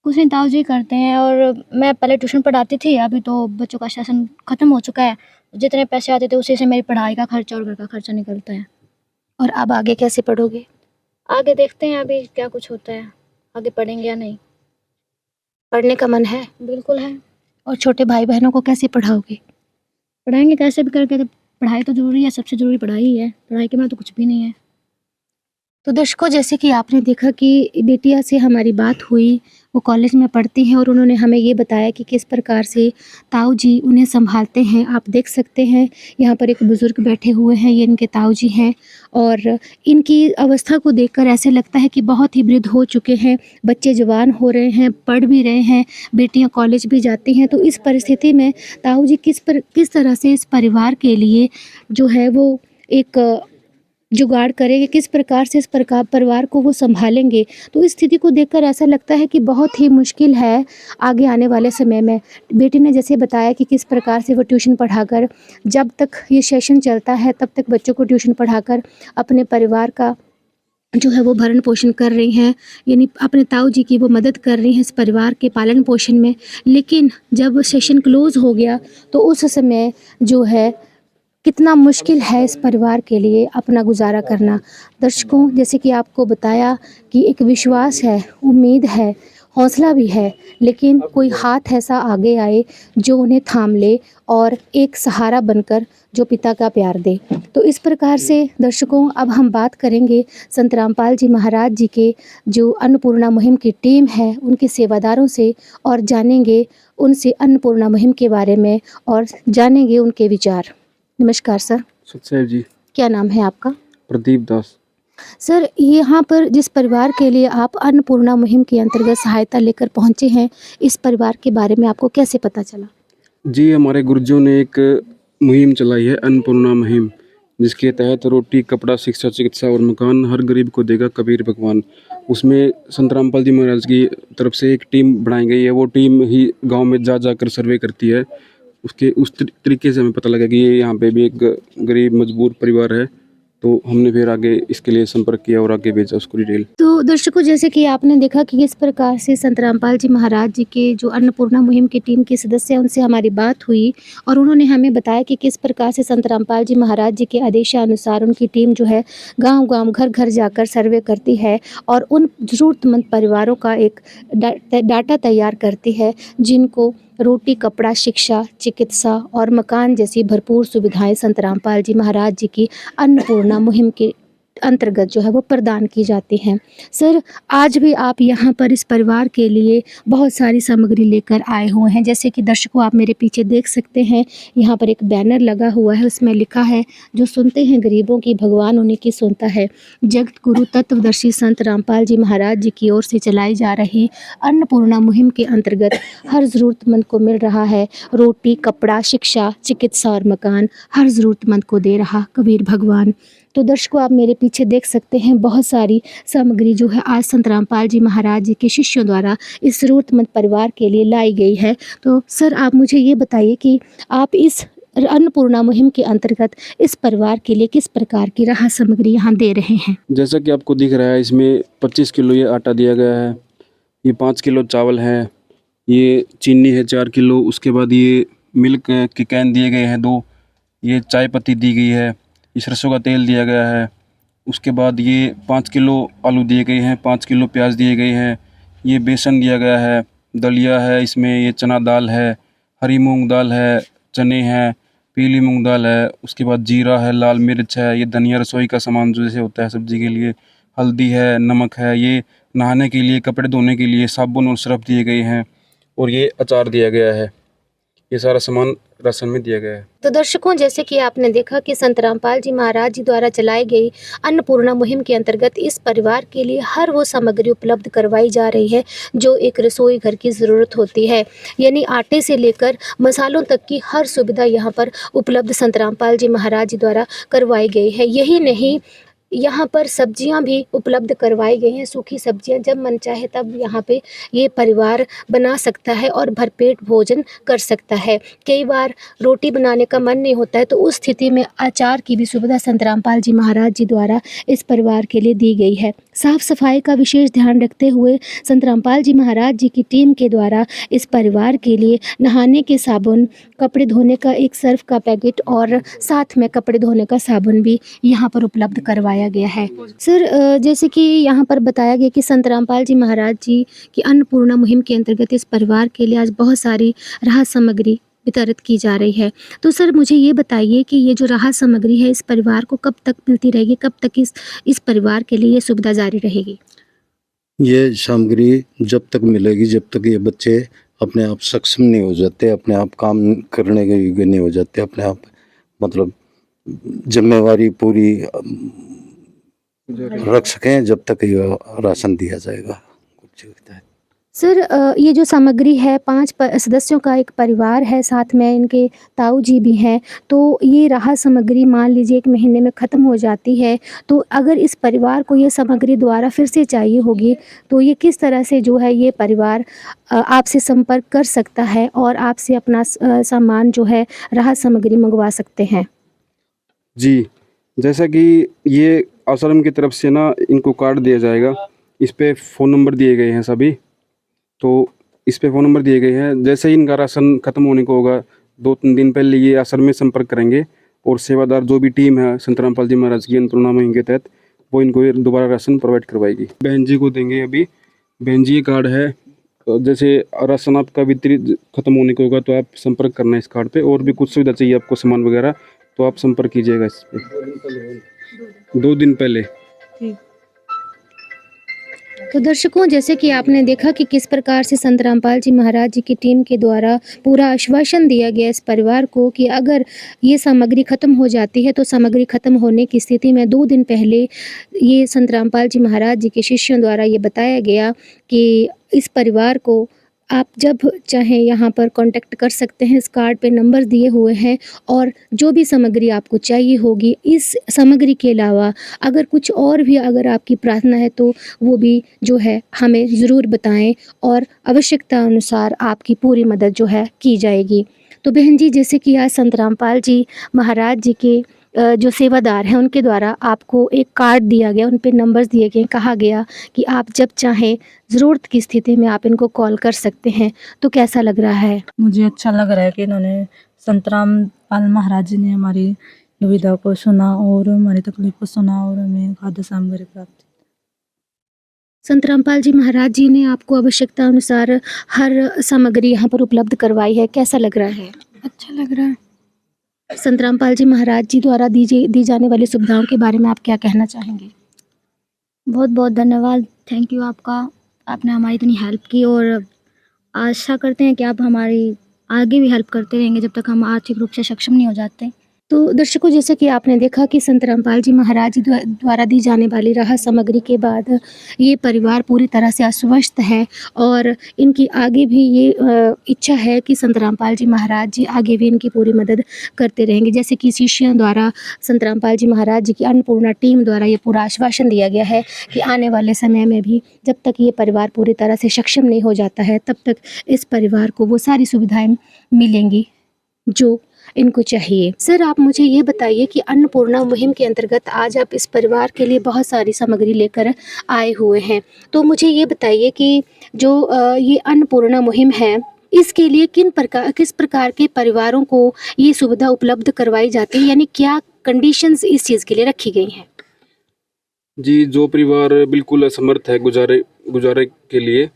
कुछ नहीं, ताऊ जी करते हैं और मैं पहले ट्यूशन पढ़ाती थी, अभी तो बच्चों का सेशन ख़त्म हो चुका है। जितने पैसे आते थे उसी से मेरी पढ़ाई का खर्चा और घर का खर्चा निकलता है। और अब आगे कैसे पढ़ोगे? आगे देखते हैं अभी क्या कुछ होता है, आगे पढ़ेंगे या नहीं। पढ़ने का मन है? बिल्कुल है। और छोटे भाई बहनों को कैसे पढ़ाओगे? पढ़ाएंगे कैसे भी करके, तो पढ़ाई तो ज़रूरी है, सबसे ज़रूरी पढ़ाई ही है, पढ़ाई के बिना तो कुछ भी नहीं है। तो दर्शकों, जैसे कि आपने देखा कि बेटिया से हमारी बात हुई, वो कॉलेज में पढ़ती हैं और उन्होंने हमें ये बताया कि किस प्रकार से ताऊ जी उन्हें संभालते हैं। आप देख सकते हैं यहाँ पर एक बुज़ुर्ग बैठे हुए हैं, ये इनके ताऊ जी हैं और इनकी अवस्था को देखकर ऐसे लगता है कि बहुत ही वृद्ध हो चुके हैं। बच्चे जवान हो रहे हैं, पढ़ भी रहे हैं, बेटियाँ कॉलेज भी जाती हैं। तो इस परिस्थिति में ताऊ जी किस तरह से इस परिवार के लिए जो है वो एक जुगाड़ करेंगे, किस प्रकार से इस परिवार को वो संभालेंगे। तो इस स्थिति को देखकर ऐसा लगता है कि बहुत ही मुश्किल है आगे आने वाले समय में। बेटी ने जैसे बताया कि किस प्रकार से वो ट्यूशन पढ़ाकर, जब तक ये सेशन चलता है तब तक बच्चों को ट्यूशन पढ़ाकर अपने परिवार का जो है वो भरण पोषण कर रही हैं, यानी अपने ताऊ जी की वो मदद कर रही हैं इस परिवार के पालन पोषण में। लेकिन जब सेशन क्लोज़ हो गया तो उस समय जो है कितना मुश्किल है इस परिवार के लिए अपना गुजारा करना। दर्शकों, जैसे कि आपको बताया कि एक विश्वास है, उम्मीद है, हौसला भी है, लेकिन कोई हाथ ऐसा आगे आए जो उन्हें थाम ले और एक सहारा बनकर जो पिता का प्यार दे। तो इस प्रकार से दर्शकों, अब हम बात करेंगे संत रामपाल जी महाराज जी के जो अन्नपूर्णा मुहिम की टीम है उनके सेवादारों से और जानेंगे उनसे अन्नपूर्णा मुहिम के बारे में और जानेंगे उनके विचार। नमस्कार सर। सतसेव जी। क्या नाम है आपका? प्रदीप दास। सर, यहाँ पर जिस परिवार के लिए आप अन्नपूर्णा मुहिम के अंतर्गत सहायता लेकर पहुँचे हैं, इस परिवार के बारे में आपको कैसे पता चला? जी, हमारे गुरुजों ने एक मुहिम चलाई है, अन्नपूर्णा मुहिम, जिसके तहत रोटी, कपड़ा, शिक्षा, चिकित्सा और मकान हर गरीब को देगा कबीर भगवान। उसमें संत रामपाल जी महाराज की तरफ से एक टीम बनाई गई है। वो टीम ही गाँव में जा जाकर सर्वे करती है। उसके उस तरीके से हमें पता लगा कि ये यहाँ पे भी एक गरीब मजबूर परिवार है तो हमने फिर आगे इसके लिए संपर्क किया और आगे भेजा उसको डिटेल। तो दर्शकों, जैसे कि आपने देखा कि किस प्रकार से संत रामपाल जी महाराज जी के जो अन्नपूर्णा मुहिम की टीम के सदस्य हैं उनसे हमारी बात हुई और उन्होंने हमें बताया कि किस प्रकार से संत रामपाल जी महाराज जी के आदेशानुसार उनकी टीम जो है गांव-गांव, घर-घर जाकर सर्वे करती है और उन ज़रूरतमंद परिवारों का एक डाटा तैयार करती है जिनको रोटी, कपड़ा, शिक्षा, चिकित्सा और मकान जैसी भरपूर सुविधाएं संत रामपाल जी महाराज जी की अन्नपूर्णा मुहिम के अंतर्गत जो है वो प्रदान की जाती हैं। सर, आज भी आप यहाँ पर इस परिवार के लिए बहुत सारी सामग्री लेकर आए हुए हैं। जैसे कि दर्शकों, आप मेरे पीछे देख सकते हैं, यहाँ पर एक बैनर लगा हुआ है, उसमें लिखा है, जो सुनते हैं गरीबों की भगवान उन्हीं की सुनता है। जगत गुरु तत्वदर्शी संत रामपाल जी महाराज जी की ओर से चलाई जा रही अन्नपूर्णा मुहिम के अंतर्गत हर ज़रूरतमंद को मिल रहा है रोटी, कपड़ा, शिक्षा, चिकित्सा और मकान, हर ज़रूरतमंद को दे रहा कबीर भगवान। तो दर्शकों, आप मेरे पीछे देख सकते हैं, बहुत सारी सामग्री जो है आज संत रामपाल जी महाराज जी के शिष्यों द्वारा इस ज़रूरतमंद परिवार के लिए लाई गई है। तो सर, आप मुझे ये बताइए कि आप इस अन्नपूर्णा मुहिम के अंतर्गत इस परिवार के लिए किस प्रकार की राहत सामग्री यहाँ दे रहे हैं? जैसा कि आपको दिख रहा है, इसमें 25 किलो ये आटा दिया गया है, ये 5 किलो चावल है, ये चीनी है 4 किलो, उसके बाद ये मिल्क के कैन दिए गए हैं 2, ये चाय पत्ती दी गई है, ये सरसों का तेल दिया गया है, उसके बाद ये 5 किलो आलू दिए गए हैं, 5 किलो प्याज दिए गए हैं, ये बेसन दिया गया है, दलिया है, इसमें ये चना दाल है, हरी मूंग दाल है, चने हैं, पीली मूंग दाल है, उसके बाद जीरा है, लाल मिर्च है, ये धनिया रसोई का सामान जो जैसे होता है सब्जी के लिए, हल्दी है, नमक है, ये नहाने के लिए, कपड़े धोने के लिए साबुन और सर्फ दिए गए हैं और ये अचार दिया गया है। ये सारा सामान राशन में दिया गया है। तो दर्शकों, जैसे कि आपने देखा कि संत रामपाल जी महाराज जी द्वारा चलाई गई अन्नपूर्णा मुहिम के अंतर्गत इस परिवार के लिए हर वो सामग्री उपलब्ध करवाई जा रही है जो एक रसोई घर की ज़रूरत होती है, यानी आटे से लेकर मसालों तक की हर सुविधा यहाँ पर उपलब्ध संत रामपाल जी महाराज जी द्वारा करवाई गई है। यही नहीं, यहाँ पर सब्जियां भी उपलब्ध करवाई गई हैं, सूखी सब्जियां, जब मन चाहे तब यहाँ पे ये परिवार बना सकता है और भरपेट भोजन कर सकता है। कई बार रोटी बनाने का मन नहीं होता है, तो उस स्थिति में अचार की भी सुविधा संत रामपाल जी महाराज जी द्वारा इस परिवार के लिए दी गई है। साफ सफाई का विशेष ध्यान रखते हुए संत रामपाल जी महाराज जी की टीम के द्वारा इस परिवार के लिए नहाने के साबुन, कपड़े धोने का एक सर्फ का पैकेट और साथ में कपड़े धोने का साबुन भी यहाँ पर उपलब्ध करवाया गया है। सर, जैसे कि यहाँ पर बताया गया कि संत रामपाल जी महाराज जी की अन्नपूर्णा मुहिम के अंतर्गत इस परिवार के लिए आज बहुत सारी राहत सामग्री वितरित की जा रही है। तो सर, मुझे ये बताइए कि ये जो राहत सामग्री है इस परिवार को कब तक मिलती रहेगी, कब तक इस परिवार के लिए ये सुविधा जारी रहेगी? ये सामग्री जब तक मिलेगी जब तक ये बच्चे अपने आप सक्षम नहीं हो जाते, अपने आप काम करने के योग्य नहीं हो जाते, अपने आप मतलब जिम्मेवारी पूरी रख सकें, जब तक ये राशन दिया जाएगा। सर, ये जो सामग्री है 5 सदस्यों का एक परिवार है, साथ में इनके ताऊ जी भी हैं, तो ये राहत सामग्री मान लीजिए 1 महीने में ख़त्म हो जाती है, तो अगर इस परिवार को ये सामग्री दोबारा फिर से चाहिए होगी तो ये किस तरह से जो है ये परिवार आपसे संपर्क कर सकता है और आपसे अपना सामान जो है राहत सामग्री मंगवा सकते हैं? जी, जैसा कि ये आश्रम की तरफ से ना इनको कार्ड दिया जाएगा, इस पे फ़ोन नंबर दिए गए हैं सभी, तो इस पे फ़ोन नंबर दिए गए हैं। जैसे ही इनका राशन ख़त्म होने को होगा 2-3 दिन पहले ये आश्रम में संपर्क करेंगे और सेवादार जो भी टीम है संत रामपाल जी महाराज की अन्नपूर्णा मुहिम के तहत वो इनको ये दोबारा राशन प्रोवाइड करवाएगी। बहन जी को देंगे अभी, बहन जी ये कार्ड है, जैसे राशन आपका वितरित ख़त्म होने को होगा तो आप संपर्क करना है इस कार्ड पे, और भी कुछ सुविधा चाहिए आपको सामान वगैरह तो आप संपर्क कीजिएगा इस पे 2 दिन पहले। तो दर्शकों, जैसे कि आपने देखा कि किस प्रकार से संत रामपाल जी महाराज जी की टीम के द्वारा पूरा आश्वासन दिया गया इस परिवार को कि अगर ये सामग्री ख़त्म हो जाती है तो सामग्री ख़त्म होने की स्थिति में 2 दिन पहले ये संत रामपाल जी महाराज जी के शिष्यों द्वारा ये बताया गया कि इस परिवार को आप जब चाहें यहाँ पर कांटेक्ट कर सकते हैं। इस कार्ड पे नंबर दिए हुए हैं और जो भी सामग्री आपको चाहिए होगी, इस सामग्री के अलावा अगर कुछ और भी अगर आपकी प्रार्थना है तो वो भी जो है हमें ज़रूर बताएं और आवश्यकता अनुसार आपकी पूरी मदद जो है की जाएगी। तो बहन जी, जैसे कि आज संत रामपाल जी महाराज जी के जो सेवादार हैं उनके द्वारा आपको एक कार्ड दिया गया, उन पे नंबर्स दिए गए, कहा गया कि आप जब चाहें ज़रूरत की स्थिति में आप इनको कॉल कर सकते हैं, तो कैसा लग रहा है? मुझे अच्छा लग रहा है कि इन्होंने संत रामपाल महाराज जी ने हमारी दुविधा को सुना और हमारी तकलीफ को सुना और हमें खाद्य सामग्री प्राप्त। संत रामपाल जी महाराज जी ने आपको आवश्यकता अनुसार हर सामग्री यहाँ पर उपलब्ध करवाई है, कैसा लग रहा है? अच्छा लग रहा है। संत रामपाल जी महाराज जी द्वारा दी जाने वाली सुविधाओं के बारे में आप क्या कहना चाहेंगे? बहुत बहुत धन्यवाद, थैंक यू आपका, आपने हमारी इतनी हेल्प की और आशा करते हैं कि आप हमारी आगे भी हेल्प करते रहेंगे जब तक हम आर्थिक रूप से सक्षम नहीं हो जाते। तो दर्शकों, जैसे कि आपने देखा कि संत रामपाल जी महाराज जी द्वारा दी जाने वाली राहत सामग्री के बाद ये परिवार पूरी तरह से आश्वस्त है और इनकी आगे भी ये इच्छा है कि संत रामपाल जी महाराज जी आगे भी इनकी पूरी मदद करते रहेंगे। जैसे कि शिष्यों द्वारा संत रामपाल जी महाराज जी की अन्नपूर्णा टीम द्वारा ये पूरा आश्वासन दिया गया है कि आने वाले समय में भी जब तक ये परिवार पूरी तरह से सक्षम नहीं हो जाता है, तब तक इस परिवार को वो सारी सुविधाएँ मिलेंगी जो इनको चाहिए। सर, आप मुझे ये बताइए कि अन्नपूर्णा मुहिम के अंतर्गत आज आप इस परिवार के लिए बहुत सारी सामग्री लेकर आए हुए हैं, तो मुझे ये बताइए कि जो ये अन्नपूर्णा मुहिम है, इसके लिए किस प्रकार के परिवारों को ये सुविधा उपलब्ध करवाई जाती है, यानी क्या कंडीशंस इस चीज़ के लिए रखी गई हैं? जी, जो परिवार बिल्कुल असमर्थ है गुजारे के लिए,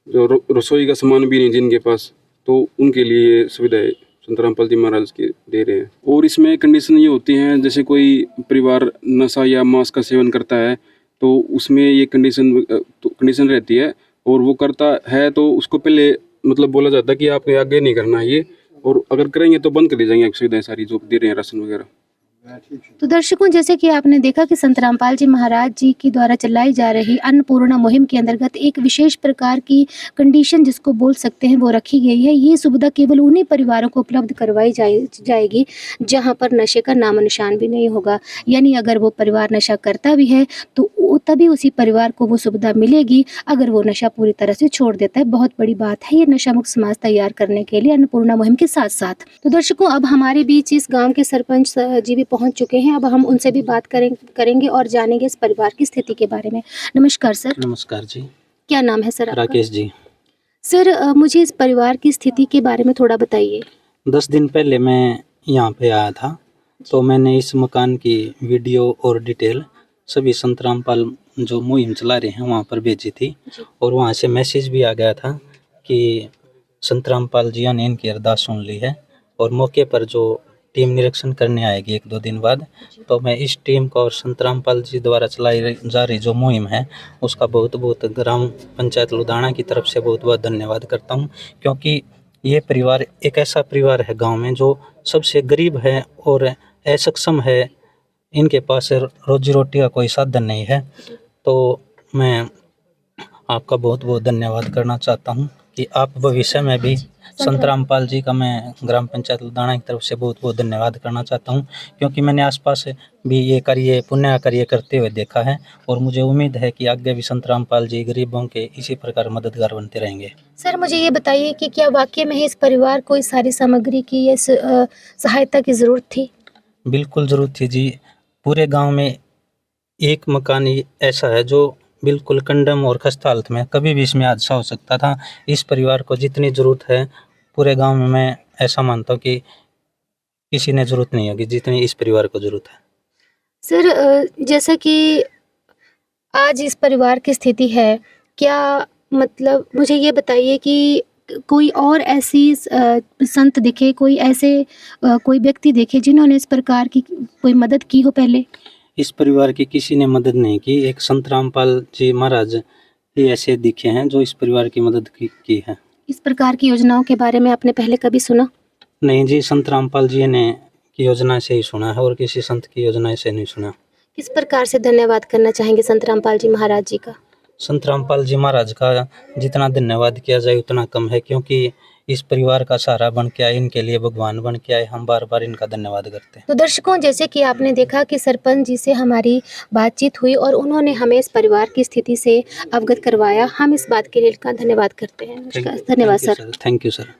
जो रसोई का सामान भी नहीं जिनके पास, तो उनके लिए ये सुविधाएं संत रामपाल जी महाराज के दे रहे हैं। और इसमें कंडीशन ये होती हैं, जैसे कोई परिवार नशा या मांस का सेवन करता है तो उसमें ये कंडीशन रहती है, और वो करता है तो उसको पहले मतलब बोला जाता है कि आपने आगे नहीं करना है ये, और अगर करेंगे तो बंद कर दी जाएंगी सुविधाएं सारी जो दे रहे हैं राशन वगैरह। तो दर्शकों, जैसे कि आपने देखा कि संत रामपाल जी महाराज जी की द्वारा चलाई जा रही अन्नपूर्णा मुहिम के अंतर्गत एक विशेष प्रकार की कंडीशन जिसको बोल सकते हैं वो रखी गई है। ये सुविधा केवल उन्हीं परिवारों को उपलब्ध करवाई जाएगी जहां पर नशे का नामो निशान भी नहीं होगा, यानी अगर वो परिवार नशा करता भी है तो तभी उसी परिवार को वो सुविधा मिलेगी अगर वो नशा पूरी तरह से छोड़ देता है। बहुत बड़ी बात है ये नशा मुक्त समाज तैयार करने के लिए अन्नपूर्णा मुहिम के साथ साथ। तो दर्शकों, अब हमारे बीच इस गाँव के सरपंच जी भी पहुंच चुके हैं। अब हम उनसे भी बात करेंगे और जानेंगे इस परिवार की स्थिति के बारे में। नमस्कार सर। नमस्कार जी। क्या नाम है सर आपका? राकेश जी। सर, मुझे इस परिवार की स्थिति के बारे में थोड़ा बताइए। 10 दिन पहले मैं यहाँ पे आया था, तो मैंने इस मकान की वीडियो और डिटेल सभी संत रामपाल जो मुहिम चला रहे हैं वहाँ पर भेजी थी, और वहाँ से मैसेज भी आ गया था कि संत रामपाल जी ने इनकी अरदास सुन ली है, और मौके पर जो टीम निरीक्षण करने आएगी 1-2 दिन बाद, तो मैं इस टीम को और संत रामपाल जी द्वारा चलाई जा रही जो मुहिम है उसका बहुत बहुत ग्राम पंचायत लुधाना की तरफ से बहुत बहुत धन्यवाद करता हूँ, क्योंकि ये परिवार एक ऐसा परिवार है गांव में जो सबसे गरीब है और असक्षम है, इनके पास रोजी रोटी का कोई साधन नहीं है। तो मैं आपका बहुत बहुत धन्यवाद करना चाहता हूँ कि आप भविष्य में भी संत रामपाल जी का मैं ग्राम पंचायत लुधाना की तरफ से बहुत बहुत धन्यवाद करना चाहता हूँ, क्योंकि मैंने आसपास भी ये कार्य पुण्य कार्य करते हुए देखा है, और मुझे उम्मीद है कि आगे भी संत रामपाल जी गरीबों के इसी प्रकार मददगार बनते रहेंगे। सर, मुझे ये बताइए कि क्या वाकई में इस परिवार को इस सारी सामग्री की ये सहायता की ज़रूरत थी? बिल्कुल ज़रूरत थी जी। पूरे गाँव में एक मकान ऐसा है जो बिल्कुल कंडम और खस्ता हालत में, कभी भी इसमें हादसा हो सकता था। इस परिवार को जितनी ज़रूरत है पूरे गांव में, मैं ऐसा मानता हूँ कि किसी ने ज़रूरत नहीं होगी जितनी इस परिवार को ज़रूरत है। सर, जैसा कि आज इस परिवार की स्थिति है, क्या मतलब मुझे ये बताइए कि कोई और ऐसी संत दिखे, कोई ऐसे कोई व्यक्ति देखे जिन्होंने इस प्रकार की कोई मदद की हो पहले? इस परिवार की किसी ने मदद नहीं की, एक संत रामपाल जी महाराज ही ऐसे दिखे हैं जो इस परिवार की मदद की है। इस प्रकार की योजनाओं के बारे में आपने पहले कभी सुना? नहीं जी, संत रामपाल जी ने की योजना से ही सुना है और किसी संत की योजना से नहीं सुना। किस प्रकार से धन्यवाद करना चाहेंगे संत रामपाल जी महाराज जी का? संत रामपाल जी महाराज का जितना धन्यवाद किया जाए उतना कम है, क्योंकि इस परिवार का सहारा बन के आए, इनके लिए भगवान बन के आए, हम बार बार इनका धन्यवाद करते हैं। तो दर्शकों, जैसे कि आपने देखा कि सरपंच जी से हमारी बातचीत हुई और उन्होंने हमें इस परिवार की स्थिति से अवगत करवाया। हम इस बात के लिए इनका धन्यवाद करते हैं। धन्यवाद सर। Thank you sir.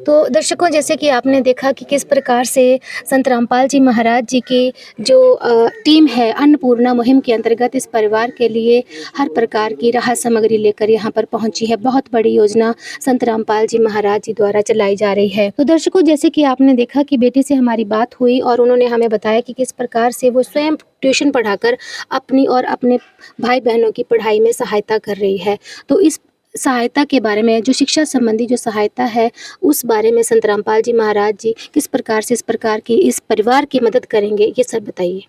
तो दर्शकों, जैसे कि आपने देखा कि किस प्रकार से संत रामपाल जी महाराज जी की जो टीम है अन्नपूर्णा मुहिम के अंतर्गत इस परिवार के लिए हर प्रकार की राहत सामग्री लेकर यहाँ पर पहुंची है। बहुत बड़ी योजना संत रामपाल जी महाराज जी द्वारा चलाई जा रही है। तो दर्शकों, जैसे कि आपने देखा कि बेटी से हमारी बात हुई और उन्होंने हमें बताया कि किस प्रकार से वो स्वयं ट्यूशन पढ़ाकर अपनी और अपने भाई बहनों की पढ़ाई में सहायता कर रही है। तो इस सहायता के बारे में, जो शिक्षा संबंधी जो सहायता है, उस बारे में संत रामपाल जी महाराज जी किस प्रकार से इस प्रकार की इस परिवार की मदद करेंगे, ये सब बताइए।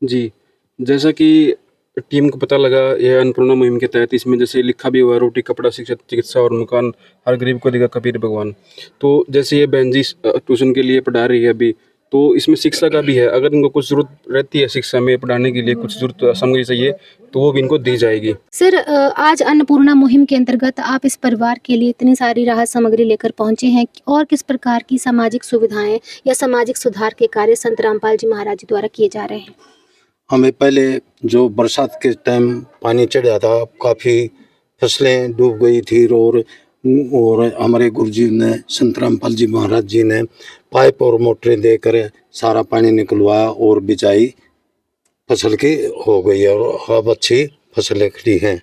जी, जैसा कि टीम को पता लगा यह अन्नपूर्णा मुहिम के तहत इसमें जैसे लिखा भी हुआ है, रोटी कपड़ा शिक्षा चिकित्सा और मकान हर गरीब को देगा कबीर भगवान। तो जैसे ये बहन जी ट्यूशन के लिए पढ़ा रही है अभी, तो इसमें शिक्षा का भी है। अगर इनको कुछ जरूरत रहती है शिक्षा में पढ़ाने के लिए, कुछ जरूरत सामग्री चाहिए, तो वो भी इनको दी जाएगी। सर, आज अन्नपूर्णा मुहिम के अंतर्गत आप इस परिवार के लिए इतनी सारी राहत सामग्री लेकर पहुंचे हैं, और किस प्रकार की सामाजिक सुविधाएं या सामाजिक सुधार के कार्य संत रामपाल जी महाराज जी द्वारा किए जा रहे हैं? हमें पहले जो बरसात के टाइम पानी चढ़ा था, काफ़ी फसलें डूब गई थी, और हमारे गुरुजी ने, संत रामपाल जी महाराज जी ने पाइप और मोटरें देकर सारा पानी निकलवाया और बिजाई फसल की हो गई है, और अब अच्छी फसलें खड़ी हैं।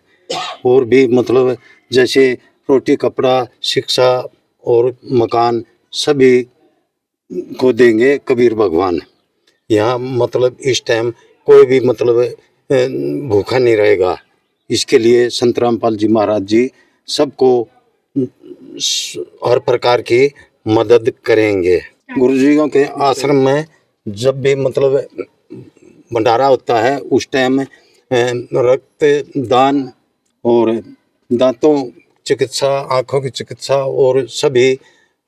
और भी मतलब जैसे रोटी कपड़ा शिक्षा और मकान सभी को देंगे कबीर भगवान। यहाँ मतलब इस टाइम कोई भी मतलब भूखा नहीं रहेगा। इसके लिए संत रामपाल जी महाराज जी सबको हर प्रकार की मदद करेंगे। गुरुजियों के आश्रम में जब भी मतलब भंडारा होता है, उस टाइम रक्त दान और दांतों चिकित्सा, आँखों की चिकित्सा और सभी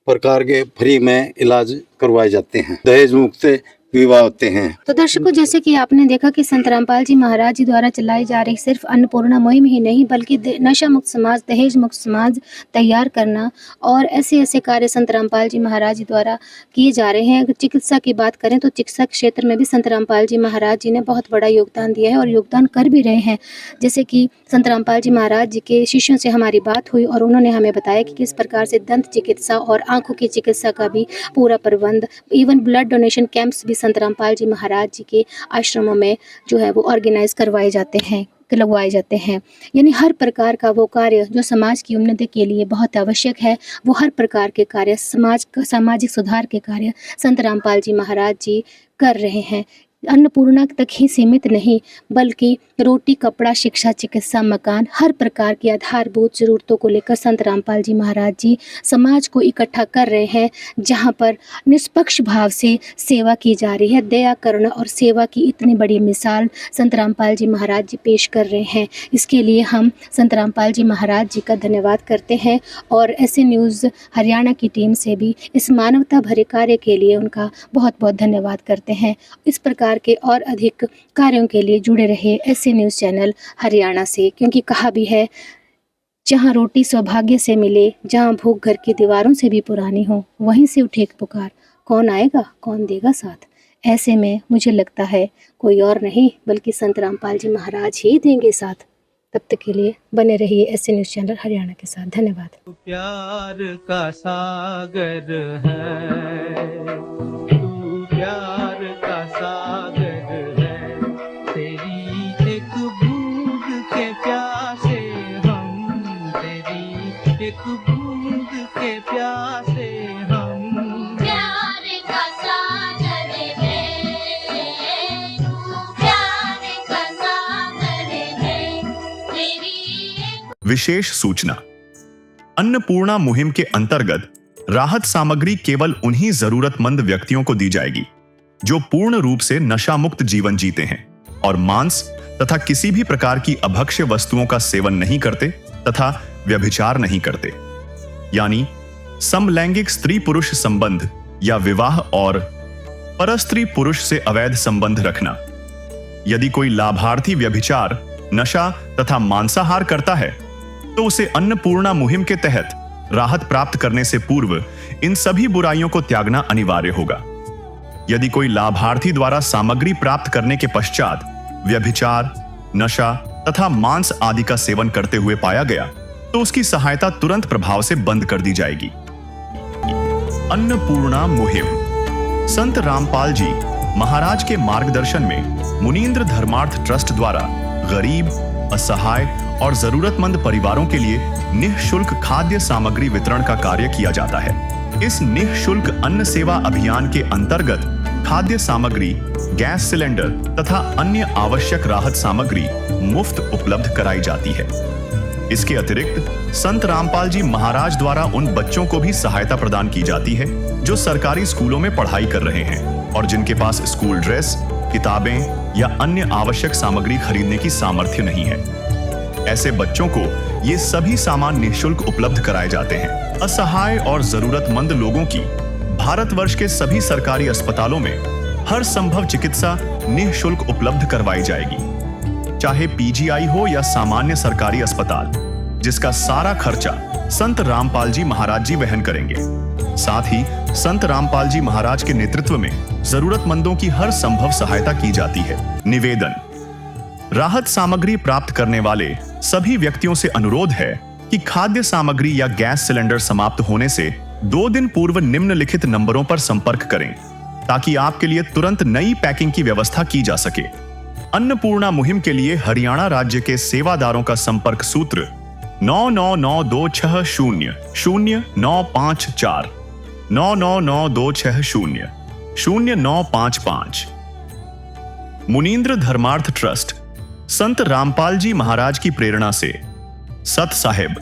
प्रकार के फ्री में इलाज करवाए जाते हैं। दहेज मुक्त विवाह होते हैं। तो दर्शकों, जैसे कि आपने देखा कि संत रामपाल जी महाराज जी द्वारा चलाई जा रही सिर्फ अन्नपूर्णा मुहिम ही नहीं, बल्कि नशा मुक्त समाज, दहेज मुक्त समाज तैयार करना और ऐसे ऐसे कार्य संत रामपाल जी महाराज जी द्वारा किए जा रहे हैं। अगर चिकित्सा की बात करें तो चिकित्सा क्षेत्र में भी संत रामपाल जी महाराज जी ने बहुत बड़ा योगदान दिया है और योगदान कर भी रहे हैं। जैसे कि संत रामपाल जी महाराज जी के शिष्यों से हमारी बात हुई और उन्होंने हमें बताया कि किस प्रकार से दंत चिकित्सा और आँखों की चिकित्सा का भी पूरा प्रबंध, इवन ब्लड डोनेशन कैंप्स भी संत रामपाल जी महाराज जी के आश्रमों में जो है वो ऑर्गेनाइज करवाए जाते हैं, लगवाए जाते हैं। यानी हर प्रकार का वो कार्य जो समाज की उन्नति के लिए बहुत आवश्यक है, वो हर प्रकार के कार्य, सामाजिक सुधार के कार्य संत रामपाल जी महाराज जी कर रहे हैं। अन्नपूर्णा तक ही सीमित नहीं, बल्कि रोटी कपड़ा शिक्षा चिकित्सा मकान हर प्रकार की आधारभूत ज़रूरतों को लेकर संत रामपाल जी महाराज जी समाज को इकट्ठा कर रहे हैं, जहां पर निष्पक्ष भाव से सेवा की जा रही है। दया करुणा और सेवा की इतनी बड़ी मिसाल संत रामपाल जी महाराज जी पेश कर रहे हैं। इसके लिए हम संत रामपाल जी महाराज जी का धन्यवाद करते हैं और ऐसे न्यूज़ हरियाणा की टीम से भी इस मानवता भरे कार्य के लिए उनका बहुत बहुत धन्यवाद करते हैं। इस प्रकार के और अधिक कार्यों के लिए जुड़े रहे ऐसे न्यूज़ चैनल हरियाणा से, क्योंकि कहा भी है, जहां रोटी सौभाग्य से मिले, जहां भूख घर की दीवारों से भी पुरानी हो, वहीं से उठे एक पुकार, कौन आएगा कौन देगा साथ। ऐसे में मुझे लगता है कोई और नहीं बल्कि संत रामपाल जी महाराज ही देंगे साथ। तब तक के लिए बने रहिए ऐसे न्यूज़ चैनल हरियाणा के साथ। धन्यवाद। प्यार का सागर है, तू प्यार का सागर है, तेरी एक बूंद के प्यासे हम, तेरी एक बूंद के प्यासे हम। प्यार का सागर है, तू प्यार का सागर है, तेरी। विशेष सूचना, अन्नपूर्णा मुहिम के अंतर्गत राहत सामग्री केवल उन्हीं जरूरतमंद व्यक्तियों को दी जाएगी जो पूर्ण रूप से नशा मुक्त जीवन जीते हैं और मांस तथा किसी भी प्रकार की अभक्ष्य वस्तुओं का सेवन नहीं करते तथा व्यभिचार नहीं करते, यानी समलैंगिक स्त्री पुरुष संबंध या विवाह और परस्त्री पुरुष से अवैध संबंध रखना। यदि कोई लाभार्थी व्यभिचार, नशा तथा मांसाहार करता है तो उसे अन्नपूर्णा मुहिम के तहत राहत प्राप्त करने से पूर्व इन सभी बुराइयों को त्यागना अनिवार्य होगा। यदि कोई लाभार्थी द्वारा सामग्री प्राप्त करने के पश्चात व्यभिचार, नशा तथा मांस आदि का सेवन करते हुए पाया गया तो उसकी सहायता तुरंत प्रभाव से बंद कर दी जाएगी। अन्नपूर्णा मुहिम। संत रामपाल जी महाराज के मार्गदर्शन में मुनींद्र धर्मार्थ ट्रस्ट द्वारा गरीब, असहाय और जरूरतमंद परिवारों के लिए निःशुल्क खाद्य सामग्री वितरण का कार्य किया जाता है। इस निःशुल्क अन्न सेवा अभियान के अंतर्गत खाद्य सामग्री, गैस सिलेंडर तथा अन्य आवश्यक राहत सामग्री मुफ्त उपलब्ध कराई जाती है। इसके अतिरिक्त संत रामपाल जी महाराज द्वारा उन बच्चों को भी सहायता प्रदान की जाती है जो सरकारी स्कूलों में पढ़ाई कर रहे हैं और जिनके पास स्कूल ड्रेस, किताबें या अन्य आवश्यक सामग्री खरीदने की सामर्थ्य नहीं है। ऐसे बच्चों को ये सभी सामान निःशुल्क उपलब्ध कराए जाते हैं। असहाय और जरूरतमंद लोगों की भारतवर्ष के सभी सरकारी अस्पतालों में हर संभव चिकित्सा निःशुल्क उपलब्ध करवाई जाएगी, चाहे पीजीआई हो या सामान्य सरकारी अस्पताल, जिसका सारा खर्चा संत रामपाल जी महाराज जी वहन करेंगे। साथ ही संत रामपाल जी महाराज के नेतृत्व में जरूरतमंदों की हर संभव सहायता की जाती है। निवेदन: राहत सामग्री प्राप्त करने वाले सभी व्यक्तियों से अनुरोध है कि खाद्य सामग्री या गैस सिलेंडर समाप्त होने से 2 दिन पूर्व निम्नलिखित नंबरों पर संपर्क करें ताकि आपके लिए तुरंत नई पैकिंग की व्यवस्था की जा सके। अन्नपूर्णा मुहिम के लिए हरियाणा राज्य के सेवादारों का संपर्क सूत्र 9992600954 9992600955। मुनींद्र धर्मार्थ ट्रस्ट संत रामपाल जी महाराज की प्रेरणा से सत साहिब